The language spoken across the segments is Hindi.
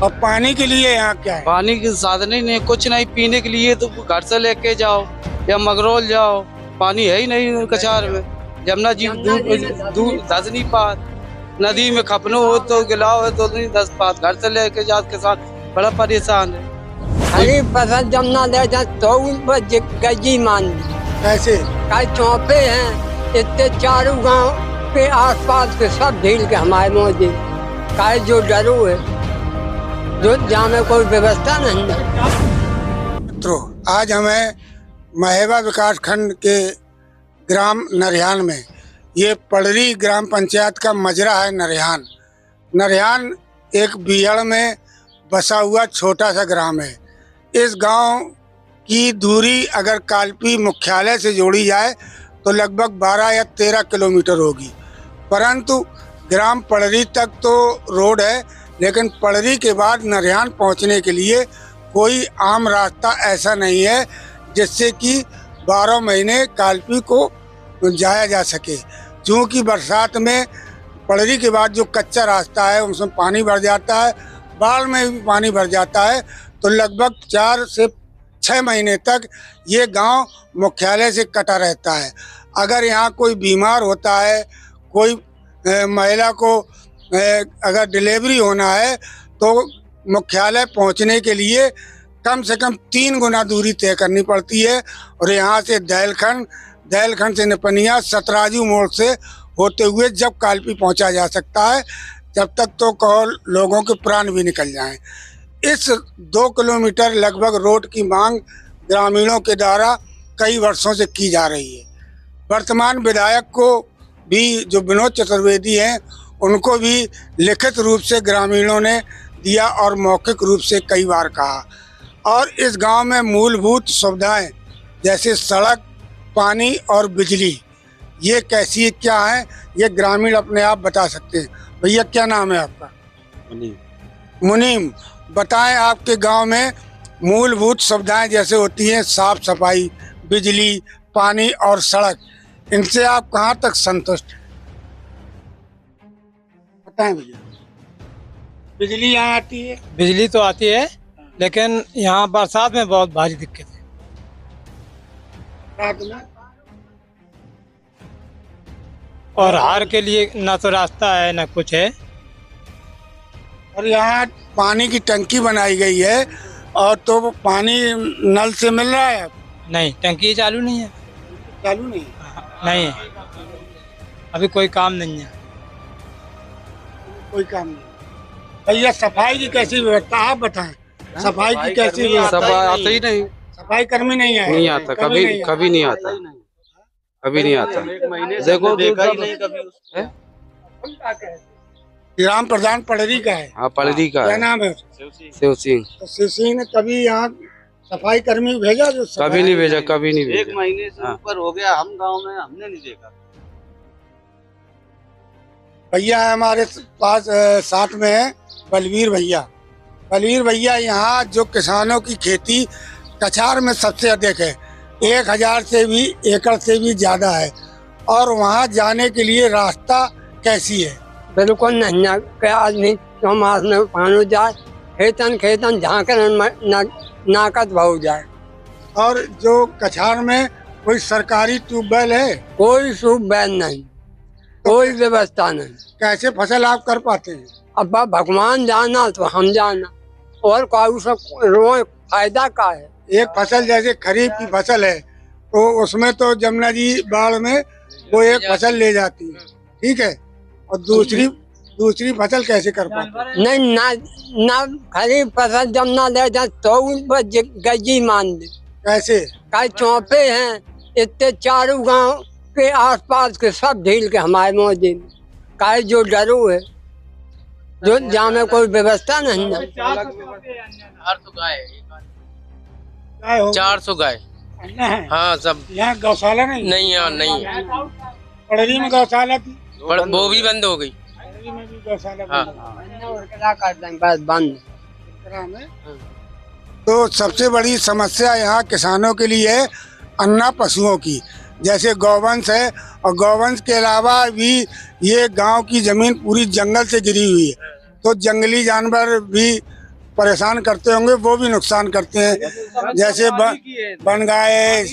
और पानी के लिए यहाँ क्या है? पानी के साधन ही नहीं, कुछ नहीं। पीने के लिए तो घर से लेके जाओ या मगरौल जाओ, पानी है ही नहीं कछार में। जमुना जी दूर 10 नहीं पार, नदी में खपनो हो तो गिलाओ है तो नहीं 10 पार, घर से लेके जाओ किसान बड़ा परेशान है। हरी फसल जमुना ले जा तो गजी मान कैसे? चौपे हैं इतने चारों गांव के आसपास के सब झील के हमारे मौजूद का जो डरो है जो जहाँ में कोई व्यवस्था नहीं है। तो आज हमें महेवा विकास खंड के ग्राम नरियान में, ये पड़री ग्राम पंचायत का मजरा है नरियान। नरियान एक बीहड़ में बसा हुआ छोटा सा ग्राम है। इस गांव की दूरी अगर कालपी मुख्यालय से जोड़ी जाए तो लगभग 12 या 13 किलोमीटर होगी, परंतु ग्राम पड़री तक तो रोड है, लेकिन पड़री के बाद नरियान पहुंचने के लिए कोई आम रास्ता ऐसा नहीं है जिससे कि 12 महीने कालपी को जाया जा सके। क्योंकि बरसात में पड़री के बाद जो कच्चा रास्ता है उसमें पानी भर जाता है, बाढ़ में भी पानी भर जाता है, तो लगभग 4 से 6 महीने तक ये गांव मुख्यालय से कटा रहता है। अगर यहाँ कोई बीमार होता है, कोई महिला को अगर डिलीवरी होना है तो मुख्यालय पहुँचने के लिए कम से कम 3 गुना दूरी तय करनी पड़ती है। और यहाँ से दहलखंड से निपनिया सतराजू मोड़ से होते हुए जब कालपी पहुँचा जा सकता है, जब तक तो कहो लोगों के प्राण भी निकल जाएं। इस 2 किलोमीटर लगभग रोड की मांग ग्रामीणों के द्वारा कई वर्षों से की जा रही है। वर्तमान विधायक को भी जो विनोद चतुर्वेदी हैं, उनको भी लिखित रूप से ग्रामीणों ने दिया और मौखिक रूप से कई बार कहा। और इस गांव में मूलभूत सुविधाएं जैसे सड़क, पानी और बिजली, ये कैसी क्या है ये ग्रामीण अपने आप बता सकते हैं। भैया क्या नाम है आपका? मुनीम, बताएं आपके गांव में मूलभूत सुविधाएं जैसे होती हैं साफ सफाई, बिजली, पानी और सड़क, इनसे आप कहां तक संतुष्ट हैं? बताएं भैया। बिजली यहाँ आती है? बिजली तो आती है, लेकिन यहाँ बरसात में बहुत भारी दिक्कत है। रात में और हार के लिए ना तो रास्ता है ना कुछ है। और यहाँ पानी की टंकी बनाई गई है, और तो पानी नल से मिल रहा है? नहीं, टंकी चालू नहीं है। चालू नहीं? नहीं है, अभी कोई काम नहीं है। कोई काम नहीं। भैया सफाई की कैसी व्यवस्था आप बताएं? सफाई की कैसी व्यवस्था? सफाई आता ही नहीं, सफाई कर्मी नहीं है? नहीं आता, कभी नहीं आता, कभी नहीं आता। देखो देखा ही नहीं कभी। ग्राम प्रधान पड़री का है? हाँ, पड़री का क्या है। नाम है? शिव सिंह। तो शिव सिंह ने कभी यहाँ सफाई कर्मी भेजा? जो कभी नहीं भेजा, कभी नहीं भेजा। 1 महीने से ऊपर हो गया हम गांव में, हमने नहीं देखा। भैया है हमारे पास साथ में है बलवीर भैया। बलवीर भैया, यहाँ जो किसानों की खेती कछार में सबसे अधिक है, 1000 से भी एकड़ से भी ज्यादा है, और वहाँ जाने के लिए रास्ता कैसी है? बिल्कुल नहीं है कि आदमी चौमास में पानी जाए, खेतन झांकन नाकत भाव जाए। और जो कछार में कोई सरकारी ट्यूबवेल है? कोई ट्यूबवेल नहीं, कोई व्यवस्था नहीं। कैसे फसल आप कर पाते हैं? अब भगवान जाना तो हम जाना, और कोई सब फायदा का है? एक फसल जैसे खरीफ की फसल है तो उसमें तो जमुना जी बाढ़ में वो एक फसल ले जाती है, ठीक है, और दूसरी फसल कैसे कर पाते? नहीं, ना खरीफ फसल जमुना ले जा तो गजी मान दे। कैसे? चौपे हैं इतने चारों गांव के आसपास के सब झील के हमारे मौजूद का जो डरो है जो जहाँ में कोई व्यवस्था नहीं है। 400 गाय। हाँ, सब यहाँ गौशाला नहीं? नहीं, यहाँ नहीं है। पड़री में गौशाला थी, वो भी बंद हो गई। पड़री में भी गौशाला बस बंद। तो सबसे बड़ी समस्या यहाँ किसानों के लिए है अन्ना पशुओं की, जैसे गौवंश है, और गौवंश के अलावा भी ये गांव की जमीन पूरी जंगल से घिरी हुई है, तो जंगली जानवर भी परेशान करते होंगे, वो भी नुकसान करते हैं। जैसे बनगाय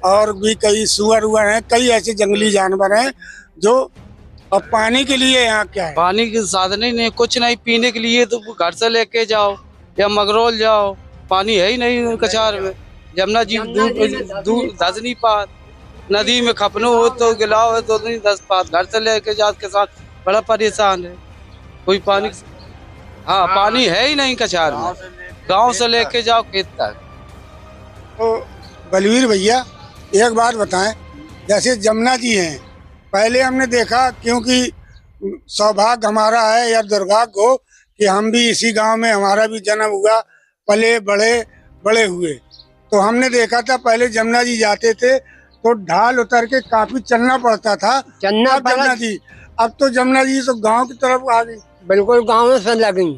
और भी कई सुअर हुआ हैं, कई ऐसे जंगली जानवर हैं जो। अब पानी के लिए यहाँ क्या है? पानी के साधन ही नहीं, कुछ नहीं पीने के लिए तो घर से लेके जाओ या मगरौल जाओ, पानी है ही नहीं कछार में। जमुना जी दूर 10 नहीं पात, नदी में खपनो हो तो गिलाओ है तो नहीं 10 पात, घर से लेके जाओ के साथ बड़ा परेशान है। कोई पानी, हाँ पानी है ही नहीं कछार में, गांव से लेके जाओ खेत तक। तो बलवीर भैया एक बात बताएं, जैसे जमुना जी हैं, पहले हमने देखा, क्योंकि सौभाग्य हमारा है या दुर्भाग्य हो कि हम भी इसी गांव में, हमारा भी जन्म हुआ, पले बड़े हुए, तो हमने देखा था पहले जमुना जी जाते थे तो ढाल उतर के काफी चलना पड़ता था। जमुना जी, अब तो जमुना जी तो गांव की तरफ आ गई, बिल्कुल गाँव से लगी।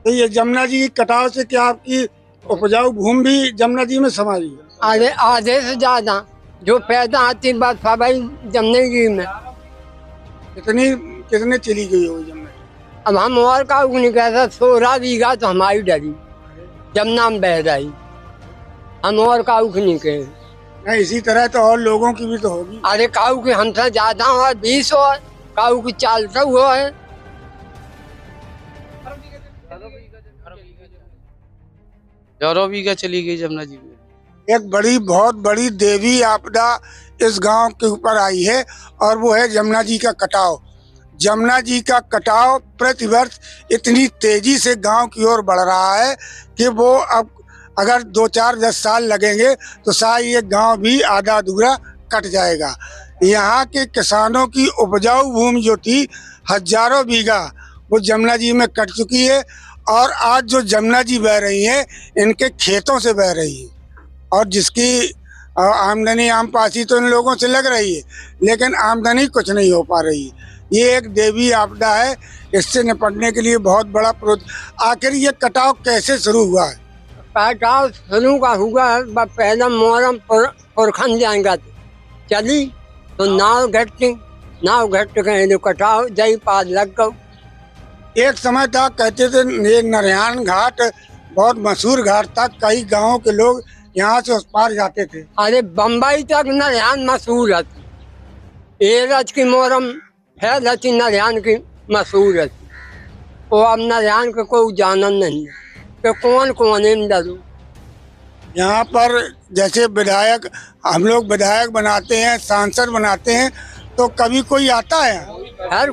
तो ये जमुना जी की कटाव से क्या आपकी उपजाऊ भूमि भी जमुना जी में समा गई? आधे से ज्यादा जो पैदा आती बात भाई जमुना जी में। कितने चली गई होगी जमुना? अब हम और का नहीं कहता, 16 बीघा तो हमारी डरी जमुना में बह रही, हम और काऊ की नहीं कहे। नहीं, इसी तरह तो और लोगों की भी तो होगी। अरे काऊ की हमसे ज्यादा हो, 20 हो, काऊ की 40 हुआ है। 11 बीघा चली गई जमुना जी में। एक बहुत बड़ी देवी आपदा इस गांव के ऊपर आई है और वो है जमुना जी का कटाव। जमुना जी का कटाव प्रतिवर्ष इतनी तेजी से गांव की ओर बढ़ रहा है कि वो अब अगर 2-4-10 साल लगेंगे तो शायद ये गांव भी आधा अधूरा कट जाएगा। यहाँ के किसानों की उपजाऊ भूमि जो थी हजारों बीघा, वो जमुना जी में कट चुकी है और आज जो जमुना जी बह रही है इनके खेतों से बह रही है और जिसकी आमदनी आम पासी तो इन लोगों से लग रही है, लेकिन आमदनी कुछ नहीं हो पा रही। ये एक देवी आपदा है, इससे निपटने के लिए बहुत बड़ा आखिर ये कटाव कैसे शुरू हुआ है? कटाव शुरू का हुआ है पहला मोहरम पुरखन जाएगा चली तो नाव घट गए तो कटाव जई पास लग गए। एक समय था कहते थे ये नरियान घाट बहुत मशहूर घाट था, कई गांवों के लोग यहाँ से उस पार जाते थे। अरे बम्बई तक नरियान मशहूर है, एरज की मोहरम फैल थी, नरियान की मशहूर है। वो अब नरियान के कोई जानन नहीं कि कौन इन डरू। यहाँ पर जैसे विधायक, हम लोग विधायक बनाते हैं, सांसद बनाते हैं, तो कभी कोई आता है? हर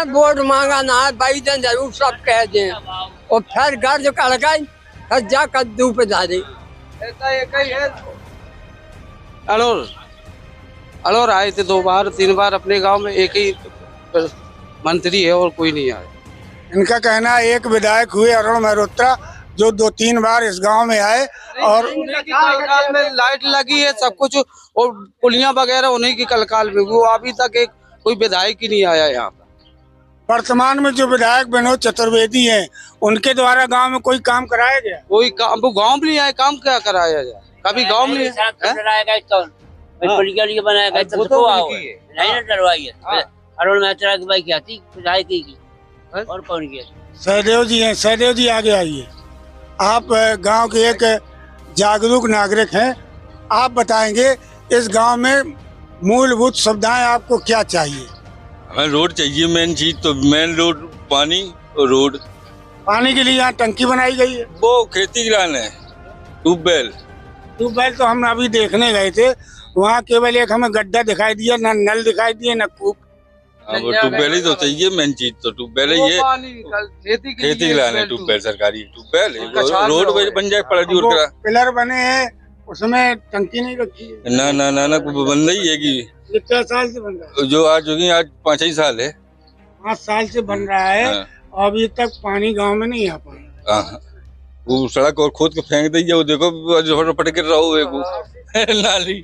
वोट मांगा ना है भाई दिन जरूर सब कह दें और फिर गर्ज कर गई, फिर जा कद्दू पे डाले। अलोर आए थे 2-3 बार अपने गांव में, एक ही मंत्री है और कोई नहीं आया। इनका कहना है एक विधायक हुए अरुण मेहरोत्रा जो 2-3 बार इस गांव में आए और कलकाल में लाइट लगी है सब कुछ और पुलियां वगैरह उन्हीं की कलकाल में, वो अभी तक एक कोई विधायक ही नहीं आया यहाँ पर। वर्तमान में जो विधायक विनोद चतुर्वेदी हैं, उनके द्वारा गांव में कोई काम कराया गया? कोई काम, वो गाँव में नहीं आए, काम क्या कराया जाए? कभी गाँव में अरुण मेहता की भाई क्या थी विधायक की और कौन किया? सहदेव जी हैं, सहदेव जी आगे आइए। आप गांव के एक जागरूक नागरिक हैं, आप बताएंगे इस गांव में मूलभूत सुविधाएं आपको क्या चाहिए? हमें रोड चाहिए, मेन चीज तो मेन रोड, पानी और रोड। पानी के लिए यहाँ टंकी बनाई गई है, वो खेती ग्रान है, ट्यूबवेल तो हम अभी देखने गए थे, वहाँ केवल एक हमें गड्ढा दिखाई दिया, न नल दिखाई दिए न कूप। वो ट्यूबवेल ही तो चाहिए, मेन चीज तो ट्यूबवेल ही है, खेती ग्रान है, ट्यूबवेल सरकारी ट्यूबवेल, रोड बन जाए पड़ा दूर करा। पिलर बने हैं उसमें टंकी नहीं रखी है? ना बन रही है कि कितने साल से बन रहा है? जो आज होगी आज 5-6 साल है। 5 साल से बन रहा है, अभी तक पानी गांव में नहीं आ पाया। वो सड़क और खोद के फेंक दी, वो देखो पट गिर रहा हो नाली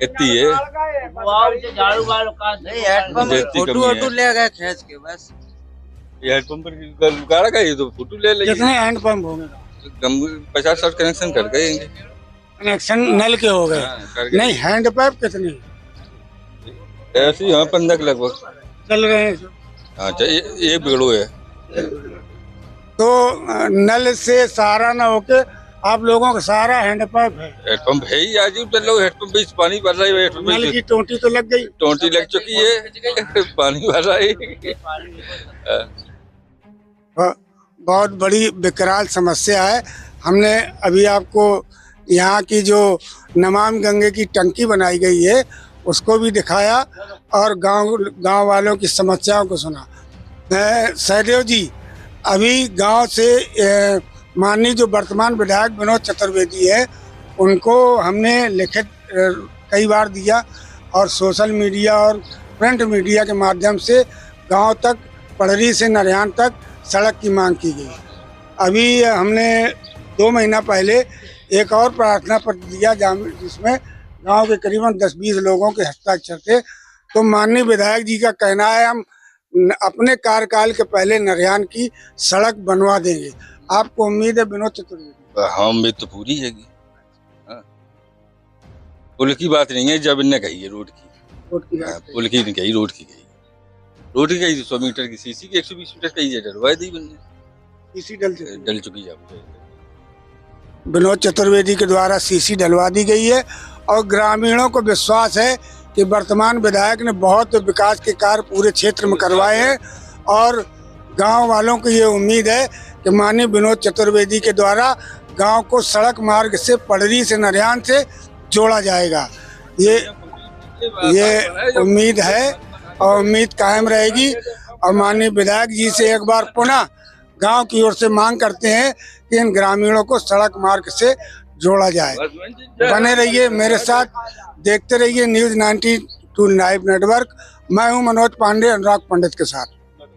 इतनी है। फोटो ले गए खींच के बस, हैंडपंप गाड़ा का ये तो फोटो ले लेंगे। कितने हैंडपंप होंगे? 50-60 कनेक्शन कर गए, कनेक्शन नल के हो गए। नहीं, हैंडपंप कितने ऐसे? हाँ 15 लगभग चल रहे हैं। अच्छा एक बिगड़ो है। तो नल से सहारा न होके आप लोगों का सहारा हैंडपंप है। हेडपंप है ही, आज चल लो हेडपंप भी पानी भर रहा है, हेडपंप नल की टोंटी तो लग गई, टोंटी लग चुकी है, पानी भर रहा है। बहुत बड़ी विकराल समस्या है। हमने अभी आपको यहाँ की जो नमामि गंगे की टंकी बनाई गई है उसको भी दिखाया और गांव वालों की समस्याओं को सुना। सहदेव जी, अभी गांव से माननीय जो वर्तमान विधायक विनोद चतुर्वेदी है उनको हमने लिखित कई बार दिया और सोशल मीडिया और प्रिंट मीडिया के माध्यम से गांव तक, पड़री से नरियान तक सड़क की मांग की गई। अभी हमने 2 महीना पहले एक और प्रार्थना पत्र दिया जिसमें गांव के करीबन 10-20 लोगों के हस्ताक्षर थे। तो माननीय विधायक जी का कहना है हम अपने कार्यकाल के पहले नरियान की सड़क बनवा देंगे। आपको उम्मीद है विनोद चतुर्वेदी? हाँ, उम्मीद तो पूरी है। पुल की बात नहीं है, जब इनने कही है रोड की पुल की नहीं कही, रोड की कही। रोड की कही 100 मीटर की, सीसी की 120 मीटर कही है, डलवा दी बनने, सीसी डल चुकी है। विनोद चतुर्वेदी के द्वारा सीसी डलवा दी गई है और ग्रामीणों को विश्वास है कि वर्तमान विधायक ने बहुत विकास के कार्य पूरे क्षेत्र में करवाए हैं और गांव वालों को ये उम्मीद है कि माननीय विनोद चतुर्वेदी के द्वारा गांव को सड़क मार्ग से, पड़री से, नरियान से जोड़ा जाएगा। ये उम्मीद है और उम्मीद कायम रहेगी। और माननीय विधायक जी से एक बार पुनः गांव की ओर से मांग करते हैं कि इन ग्रामीणों को सड़क मार्ग से जोड़ा जाए। बने रहिए मेरे साथ, देखते रहिए न्यूज़ 92 लाइव नेटवर्क। मैं हूं मनोज पांडे अनुराग पंडित के साथ।